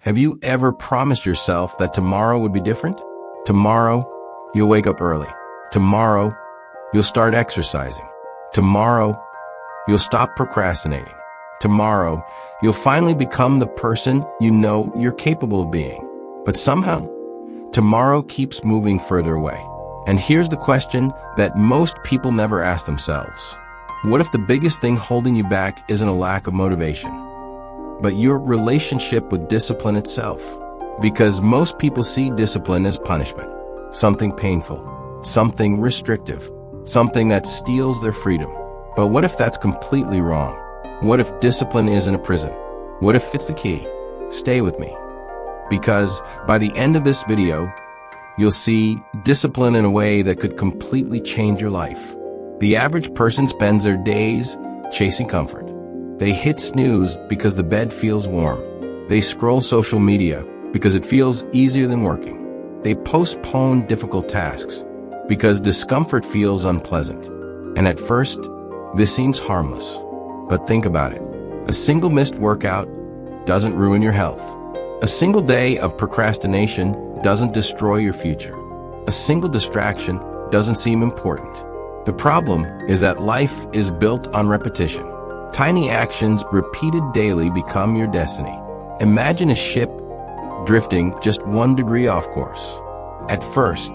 Have you ever promised yourself that tomorrow would be different? Tomorrow, you'll wake up early. Tomorrow, you'll start exercising. Tomorrow, you'll stop procrastinating. Tomorrow, you'll finally become the person you know you're capable of being. But somehow, tomorrow keeps moving further away. And here's the question that most people never ask themselves. What if the biggest thing holding you back isn't a lack of motivation, but your relationship with discipline itself? Because most people see discipline as punishment, something painful, something restrictive, something that steals their freedom. But what if that's completely wrong? What if discipline isn't a prison? What if it's the key? Stay with me. Because by the end of this video, you'll see discipline in a way that could completely change your life. The average person spends their days chasing comfort. They hit snooze because the bed feels warm. They scroll social media because it feels easier than working. They postpone difficult tasks because discomfort feels unpleasant. And at first, this seems harmless. But think about it. A single missed workout doesn't ruin your health. A single day of procrastination doesn't destroy your future. A single distraction doesn't seem important. The problem is that life is built on repetition. Tiny actions repeated daily become your destiny. Imagine a ship drifting just 1 degree off course. At first,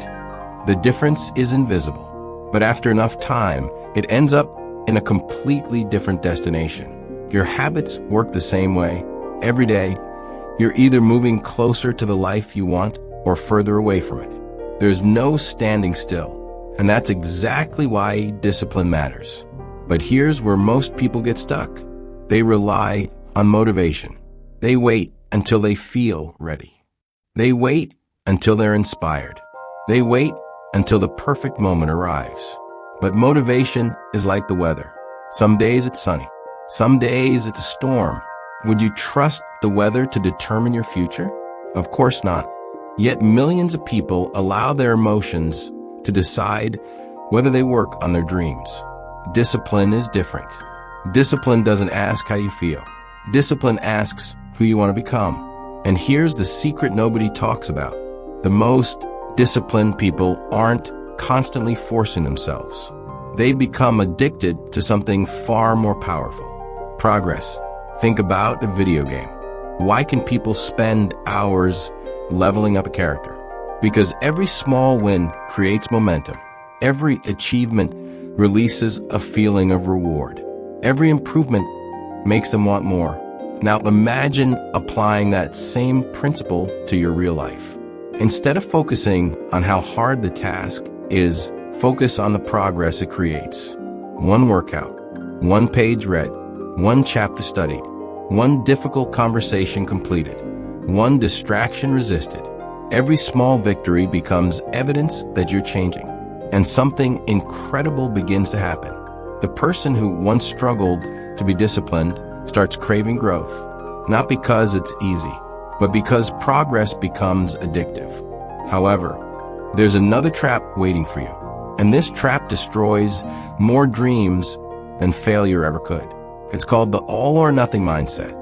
the difference is invisible, but after enough time, it ends up in a completely different destination. Your habits work the same way. Every day, you're either moving closer to the life you want or further away from it. There's no standing still, and that's exactly why discipline matters. But here's where most people get stuck. They rely on motivation. They wait until they feel ready. They wait until they're inspired. They wait until the perfect moment arrives. But motivation is like the weather. Some days it's sunny. Some days it's a storm. Would you trust the weather to determine your future? Of course not. Yet millions of people allow their emotions to decide whether they work on their dreams. Discipline is different. Discipline doesn't ask how you feel. Discipline asks who you want to become. And here's the secret nobody talks about. The most disciplined people aren't constantly forcing themselves. They become addicted to something far more powerful. Progress. Think about a video game. Why can people spend hours leveling up a character? Because every small win creates momentum. Every achievement releases a feeling of reward. Every improvement makes them want more. Now imagine applying that same principle to your real life. Instead of focusing on how hard the task is, focus on the progress it creates. 1 workout, 1 page read, 1 chapter studied, 1 difficult conversation completed, 1 distraction resisted. Every small victory becomes evidence that you're changing, and something incredible begins to happen. The person who once struggled to be disciplined starts craving growth, not because it's easy, but because progress becomes addictive. However, there's another trap waiting for you, and this trap destroys more dreams than failure ever could. It's called the all-or-nothing mindset.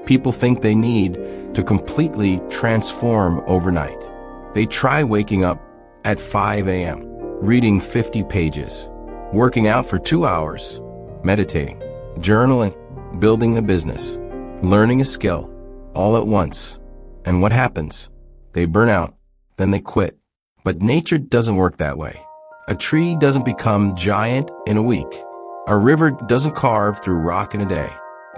People think they need to completely transform overnight. They try waking up at 5 a.m., reading 50 pages, working out for 2 hours, meditating, journaling, building a business, learning a skill, all at once. And what happens? They burn out, then they quit. But nature doesn't work that way. A tree doesn't become giant in a week. A river doesn't carve through rock in a day.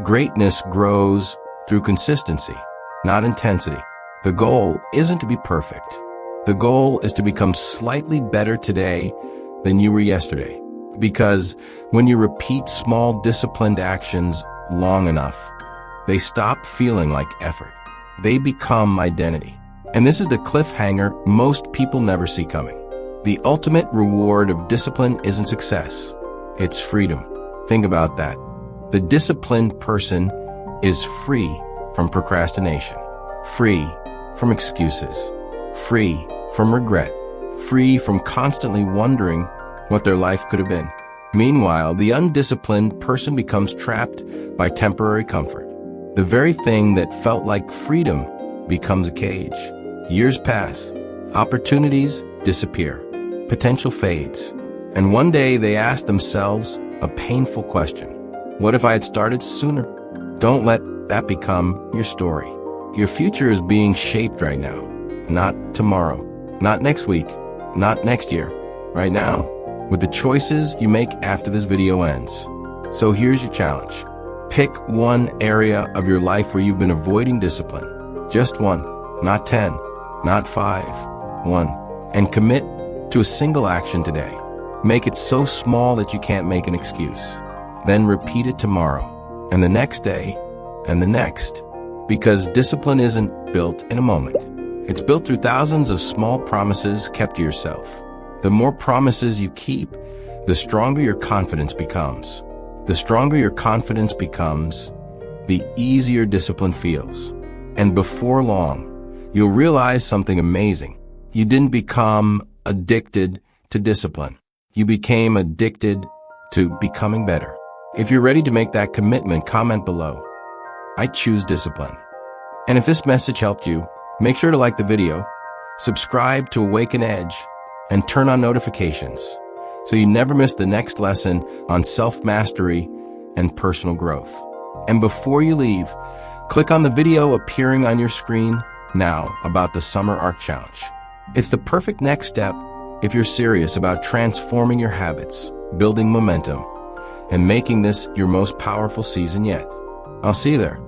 Greatness grows through consistency, not intensity. The goal isn't to be perfect. The goal is to become slightly better today than you were yesterday. Because when you repeat small disciplined actions long enough, they stop feeling like effort. They become identity. And this is the cliffhanger most people never see coming. The ultimate reward of discipline isn't success. It's freedom. Think about that. The disciplined person is free from procrastination, free from excuses, free from regret, free from constantly wondering what their life could have been. Meanwhile, the undisciplined person becomes trapped by temporary comfort. The very thing that felt like freedom becomes a cage. Years pass. Opportunities disappear. Potential fades. And one day they ask themselves a painful question. What if I had started sooner? Don't let that become your story. Your future is being shaped right now. Not tomorrow. Not next week. Not next year. Right now. With the choices you make after this video ends. So here's your challenge. Pick one area of your life where you've been avoiding discipline. Just one. Not 10. Not 5. One. And commit to a single action today. Make it so small that you can't make an excuse. Then repeat it tomorrow, and the next day, and the next. Because discipline isn't built in a moment. It's built through thousands of small promises kept to yourself. The more promises you keep, the stronger your confidence becomes. The stronger your confidence becomes, the easier discipline feels. And before long, you'll realize something amazing. You didn't become addicted to discipline. You became addicted to becoming better. If you're ready to make that commitment, comment below. I choose discipline. And if this message helped you, make sure to like the video, subscribe to Awaken Edge, and turn on notifications so you never miss the next lesson on self-mastery and personal growth. And before you leave, click on the video appearing on your screen now about the Summer Arc Challenge. It's the perfect next step if you're serious about transforming your habits, building momentum, and making this your most powerful season yet. I'll see you there.